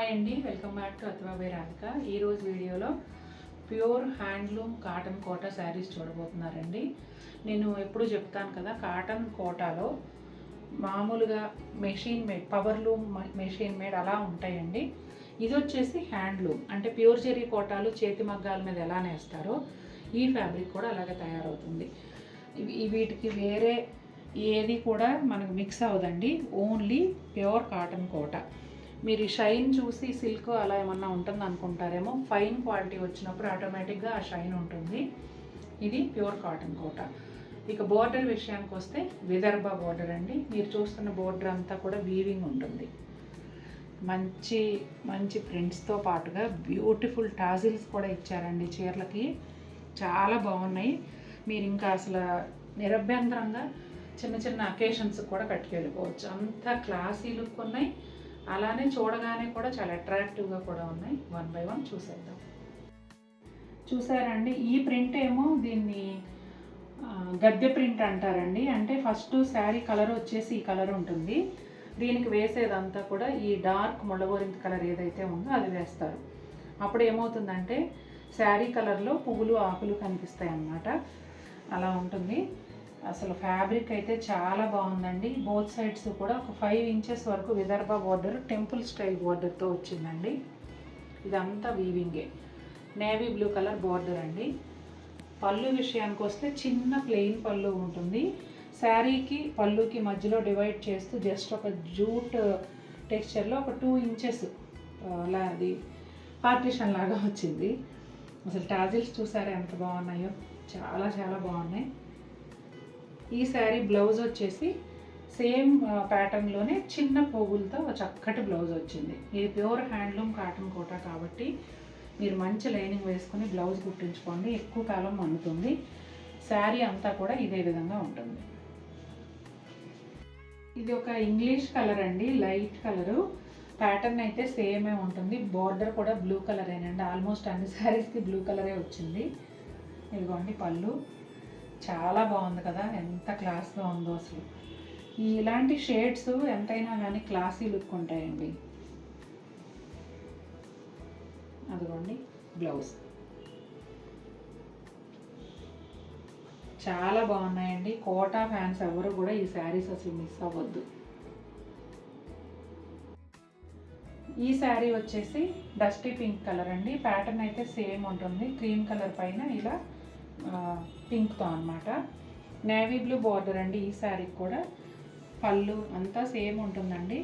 Hi అండి, welcome back to Athava by Radhika. ఈరోజు వీడియోలో pure handloom cotton Kota saris చూడబోతున్నారండి. నేను ఎప్పుడు చెప్తాను కదా, కాటన్ కోటాలో మామూలుగా machine made, power loom machine made అలా ఉంటాయండి. ఇది వచ్చేసి హ్యాండ్లూమ్ అంటే ప్యూర్ జెరీ కోటాలు చేతి మగ్గాల మీద ఎలా నేస్తారో ఈ ఫ్యాబ్రిక్ కూడా అలాగే తయారవుతుంది. వీటికి వేరే ఏది కూడా మనకు మిక్స్ అవ్వదండి, ఓన్లీ ప్యూర్ కాటన్ కోటా. మీరు షైన్ చూసి సిల్క్ అలా ఏమన్నా ఉంటుంది అనుకుంటారేమో, ఫైన్ క్వాలిటీ వచ్చినప్పుడు ఆటోమేటిక్గా ఆ షైన్ ఉంటుంది. ఇది ప్యూర్ కాటన్ కోటా. ఇక బోర్డర్ విషయానికి వస్తే విదర్భ బోర్డర్ అండి. మీరు చూస్తున్న బోర్డర్ అంతా కూడా వీవింగ్ ఉంటుంది. మంచి మంచి ప్రింట్స్తో పాటుగా బ్యూటిఫుల్ టాజిల్స్ కూడా ఇచ్చారండి చీరలకి. చాలా బాగున్నాయి. మీరు ఇంకా అసలు నిరభ్యంతరంగా చిన్న చిన్న అకేషన్స్ కూడా కట్టుకెళ్ళిపోవచ్చు. అంత క్లాసీ లుక్ ఉన్నాయి, అలానే చూడగానే కూడా చాలా అట్రాక్టివ్గా కూడా ఉన్నాయి. వన్ బై వన్ చూసేద్దాం. చూసారండి, ఈ ప్రింట్ ఏమో దీన్ని గద్దె ప్రింట్ అంటారండి. అంటే ఫస్ట్ శారీ కలర్ వచ్చేసి ఈ కలర్ ఉంటుంది, దీనికి వేసేదంతా కూడా ఈ డార్క్ ముళ్ళగోరింత కలర్ ఏదైతే ఉందో అది వేస్తారు. అప్పుడు ఏమవుతుందంటే శారీ కలర్లో పువ్వులు ఆకులు కనిపిస్తాయి అన్నమాట. అలా ఉంటుంది. అసలు ఫ్యాబ్రిక్ అయితే చాలా బాగుందండి. బోత్ సైడ్స్ కూడా ఒక 5 ఇంచెస్ వరకు విదర్భ బోర్డర్, టెంపుల్ స్టైల్ బోర్డర్తో వచ్చిందండి. ఇదంతా వీవింగే. నేవీ బ్లూ కలర్ బోర్డర్ అండి. పళ్ళు విషయానికి వస్తే చిన్న ప్లెయిన్ పళ్ళు ఉంటుంది. శారీకి పళ్ళుకి మధ్యలో డివైడ్ చేస్తూ జస్ట్ ఒక జూట్ టెక్స్చర్లో ఒక 2 ఇంచెస్ అలా అది పార్టిషన్ లాగా వచ్చింది. అసలు టాజిల్స్ చూసారా ఎంత బాగున్నాయో, చాలా చాలా బాగున్నాయి. ఈ శారీ బ్లౌజ్ వచ్చేసి సేమ్ ప్యాటర్న్లోనే చిన్న పువ్వులతో చక్కటి బ్లౌజ్ వచ్చింది. ఇది ప్యూర్ హ్యాండ్లూమ్ కాటన్ కోటా కాబట్టి మీరు మంచి లైనింగ్ వేసుకుని బ్లౌజ్ కుట్టించుకోండి, ఎక్కువ కాలం మన్నుతుంది. శారీ అంతా కూడా ఇదే విధంగా ఉంటుంది. ఇది ఒక ఇంగ్లీష్ కలర్ అండి, లైట్ కలరు. ప్యాటర్న్ అయితే సేమే ఉంటుంది. బార్డర్ కూడా బ్లూ కలరేనండి. ఆల్మోస్ట్ అన్ని శారీస్కి బ్లూ కలరే వచ్చింది. ఇదిగోండి పళ్ళు. చాలా బాగుంది కదా, ఎంత క్లాస్గా ఉందో అసలు. ఇలాంటి షేడ్స్ ఎంతైనా కానీ క్లాసీ లుక్ ఉంటాయండి. అదిగోండి బ్లౌజ్. చాలా బాగున్నాయండి. కోటా ఫ్యాన్స్ ఎవరు కూడా ఈ శారీస్ అసలు మిస్ అవ్వద్దు. ఈ శారీ వచ్చేసి డస్టీ పింక్ కలర్ అండి. ప్యాటర్న్ అయితే సేమ్ ఉంటుంది, క్రీమ్ కలర్ పైన ఇలా పింక్తో అనమాట. నేవీ బ్లూ బార్డర్ అండి. ఈ శారీకి కూడా పళ్ళు అంతా సేమ్ ఉంటుందండి.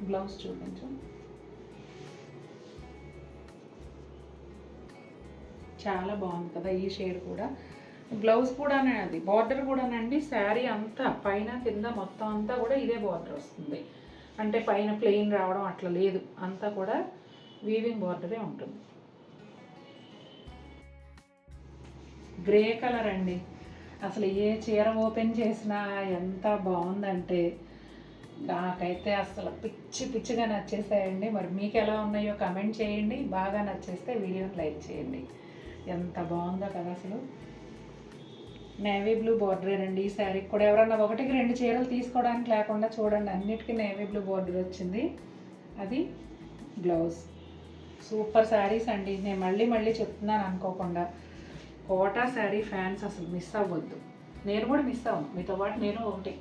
బ్లౌజ్ చూపించు. చాలా బాగుంది కదా ఈ షేడ్ కూడా. బ్లౌజ్ కూడానే అది బార్డర్ కూడానండి. శారీ అంతా పైన కింద మొత్తం అంతా కూడా ఇదే బార్డర్ వస్తుంది. అంటే పైన ప్లెయిన్ రావడం అట్లా లేదు, అంతా కూడా వీవింగ్ బార్డరే ఉంటుంది. గ్రే కలర్ అండి. అసలు ఏ చీర ఓపెన్ చేసినా ఎంత బాగుందంటే నాకైతే అసలు పిచ్చి పిచ్చిగా నచ్చేసాయండి. మరి మీకు ఎలా ఉన్నాయో కమెంట్ చేయండి. బాగా నచ్చేస్తే వీడియోని లైక్ చేయండి. ఎంత బాగుందో కదా అసలు. నేవీ బ్లూ బార్డరేనండి ఈ శారీకి కూడా. ఎవరన్నా 1-2 చీరలు తీసుకోవడానికి లేకుండా చూడండి, అన్నిటికీ నేవీ బ్లూ బార్డర్ వచ్చింది. అది బ్లౌజ్. సూపర్ శారీస్ అండి. నేను మళ్ళీ మళ్ళీ చెప్తున్నాను అనుకోకుండా, కోటా శారీ ఫ్యాన్స్ అసలు మిస్ అవ్వద్దు. నేను కూడా మిస్ అవ్వను, మీతో పాటు నేను ఒకటి.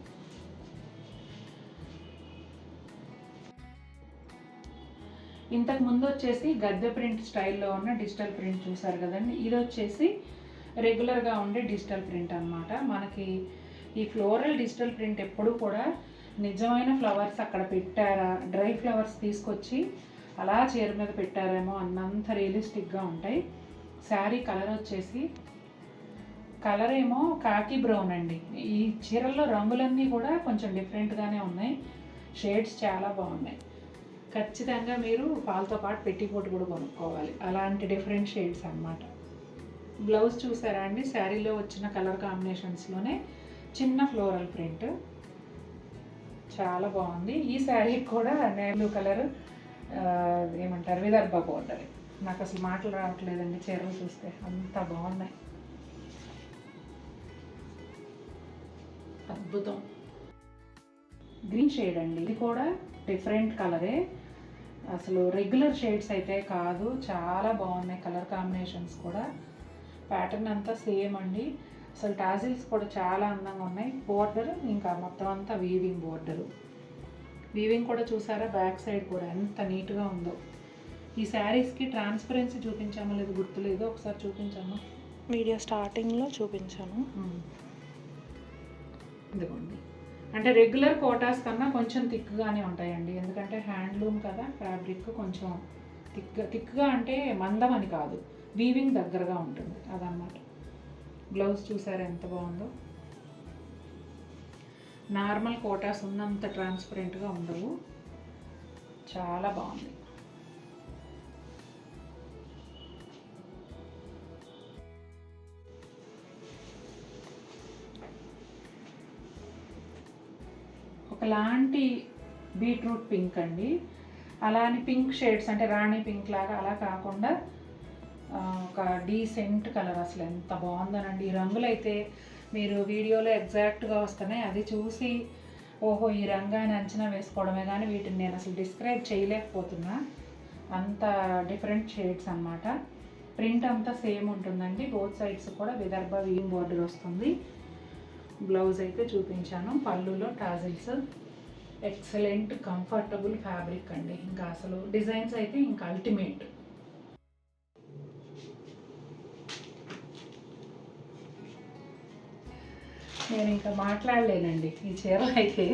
ఇంతకు ముందు వచ్చేసి గద్దె ప్రింట్ స్టైల్లో ఉన్న డిజిటల్ ప్రింట్ చూసారు కదండి. ఇది వచ్చేసి రెగ్యులర్గా ఉండే డిజిటల్ ప్రింట్ అనమాట. మనకి ఈ ఫ్లోరల్ డిజిటల్ ప్రింట్ ఎప్పుడు కూడా నిజమైన ఫ్లవర్స్ అక్కడ పెట్టారా, డ్రై ఫ్లవర్స్ తీసుకొచ్చి అలా చీర మీద పెట్టారేమో అన్నంత రియలిస్టిక్గా ఉంటాయి. శారీ కలర్ వచ్చేసి కలర్ ఏమో కాకి బ్రౌన్ అండి. ఈ చీరల్లో రంగులన్నీ కూడా కొంచెం డిఫరెంట్గానే ఉన్నాయి. షేడ్స్ చాలా బాగున్నాయి. ఖచ్చితంగా మీరు పాలతో పాటు పెట్టిపోటు కూడా కొనుక్కోవాలి, అలాంటి డిఫరెంట్ షేడ్స్ అన్నమాట. బ్లౌజ్ చూసారా అండి, శారీలో వచ్చిన కలర్ కాంబినేషన్స్లోనే చిన్న ఫ్లోరల్ ప్రింట్ చాలా బాగుంది. ఈ శారీకి కూడా నేవీ కలర్ ఏమంటారు విదర్భ బోర్డర్. నాకు అసలు మాటలు రావట్లేదండి చీరలు చూస్తే, అంత బాగున్నాయి. అద్భుతం. గ్రీన్ షేడ్ అండి, ఇది కూడా డిఫరెంట్ కలరే. అసలు రెగ్యులర్ షేడ్స్ అయితే కాదు, చాలా బాగున్నాయి కలర్ కాంబినేషన్స్ కూడా. ప్యాటర్న్ అంతా సేమ్ అండి. అసలు టాజిల్స్ కూడా చాలా అందంగా ఉన్నాయి. బోర్డర్ ఇంకా మొత్తం అంతా వీవింగ్ బోర్డరు. వీవింగ్ కూడా చూసారా, బ్యాక్ సైడ్ కూడా ఎంత నీట్గా ఉందో. ఈ శారీస్కి ట్రాన్స్పరెన్సీ చూపించామో లేదు గుర్తులేదు, ఒకసారి చూపించాము. వీడియో స్టార్టింగ్లో చూపించాను. ఇదిగోండి. అంటే రెగ్యులర్ కోటాస్ కన్నా కొంచెం థిక్గానే ఉంటాయండి, ఎందుకంటే హ్యాండ్లూమ్ కదా, ఫ్యాబ్రిక్ కొంచెం థిక్గా అంటే మందం అని కాదు, వీవింగ్ దగ్గరగా ఉంటుంది అదన్నమాట. బ్లౌజ్ చూసారా ఎంత బాగుందో. నార్మల్ కోటాస్ ఉన్నంత ట్రాన్స్పరెంట్గా ఉండవు, చాలా బాగుంది. ఒకలాంటి బీట్రూట్ పింక్ అండి, అలాని పింక్ షేడ్స్ అంటే రాణి పింక్ లాగా అలా కాకుండా ఒక డీసెంట్ కలర్. అసలు ఎంత బాగుందోనండి. ఈ రంగులు అయితే మీరు వీడియోలో ఎగ్జాక్ట్గా వస్తున్నాయి, అది చూసి ఓహో ఈ రంగు అని అంచనా వేసుకోవడమే, కానీ వీటిని నేను అసలు డిస్క్రైబ్ చేయలేకపోతున్నా, అంత డిఫరెంట్ షేడ్స్ అన్నమాట. ప్రింట్ అంతా సేమ్ ఉంటుందండి, బోత్ సైడ్స్ కూడా విదర్భ వీవింగ్ బోర్డర్ వస్తుంది. బ్లౌజ్ అయితే చూపించాను, పళ్ళులో టాజిల్స్. ఎక్సలెంట్ కంఫర్టబుల్ ఫ్యాబ్రిక్ అండి, ఇంకా అసలు డిజైన్స్ అయితే ఇంకా అల్టిమేట్. నేను ఇంకా మాట్లాడలేనండి. ఈ చీరలు అయితే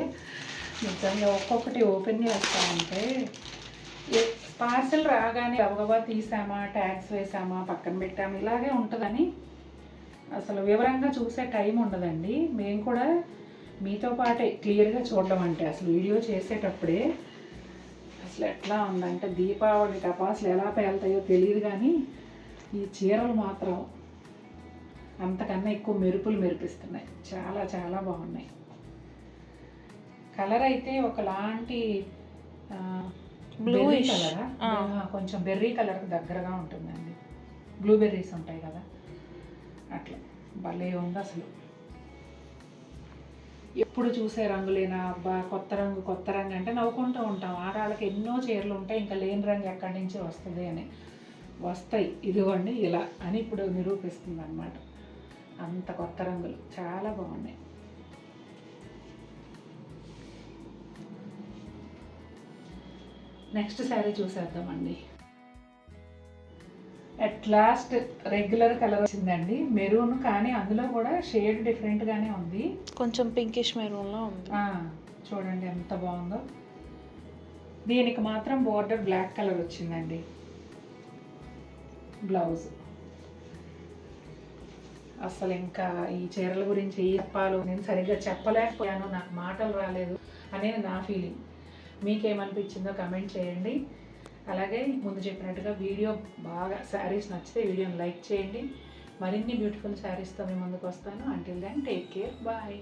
నిజంగా ఒక్కొక్కటి ఓపెన్ చేస్తా ఉంటే పార్సెల్ రాగానే గబగబా తీసామా, ట్యాగ్స్ వేసామా, పక్కన పెట్టామా, ఇలాగే ఉంటుందని అసలు వివరంగా చూసే టైం ఉండదండి. మేము కూడా మీతో పాటే క్లియర్గా చూడడం అంటే అసలు వీడియో చేసేటప్పుడే అసలు ఎట్లా ఉందంటే దీపావళి టపాసులు ఎలా పేలుతాయో తెలియదు, కానీ ఈ చీరలు మాత్రం అంతకన్నా ఎక్కువ మెరుపులు మెరిపిస్తున్నాయి, చాలా చాలా బాగున్నాయి. కలర్ అయితే ఒకలాంటి బ్లూ కలరా, కొంచెం బెర్రీ కలర్కి దగ్గరగా ఉంటుందండి. బ్లూబెర్రీస్ ఉంటాయి కదా అట్లా, భలే ఉంది అసలు. ఎప్పుడు చూసే రంగులేనా అబ్బా, కొత్త రంగు అంటే నవ్వుకుంటూ ఉంటాం. ఆడవాళ్ళకి ఎన్నో చీరలు ఉంటాయి, ఇంకా లేని రంగు ఎక్కడి నుంచి వస్తుంది అని. వస్తాయి, ఇదిగోండి ఇలా అని ఇప్పుడు నిరూపిస్తుంది అన్నమాట. అంత కొత్త రంగులు చాలా బాగున్నాయి. నెక్స్ట్ శారీ చూసేద్దామండి. అట్ లాస్ట్ రెగ్యులర్ కలర్ వచ్చిందండి, మెరూన్, కానీ అందులో కూడా షేడ్ డిఫరెంట్గానే ఉంది, కొంచెం పింకిష్ మెరూన్లో ఉంది. చూడండి ఎంత బాగుందో. దీనికి మాత్రం బోర్డర్ బ్లాక్ కలర్ వచ్చిందండి. బ్లౌజ్ అసలు ఇంకా ఈ చీరల గురించి చెప్పాలో నేను సరిగ్గా చెప్పలేకపోయాను, నాకు మాటలు రాలేదు అనేది నా ఫీలింగ్. మీకేమనిపించిందో కమెంట్ చేయండి. అలాగే ముందు చెప్పినట్టుగా వీడియో బాగా శారీస్ నచ్చితే వీడియోని లైక్ చేయండి. మరిన్ని బ్యూటిఫుల్ శారీస్తో మీ ముందుకు వస్తాను. Until then take care, bye.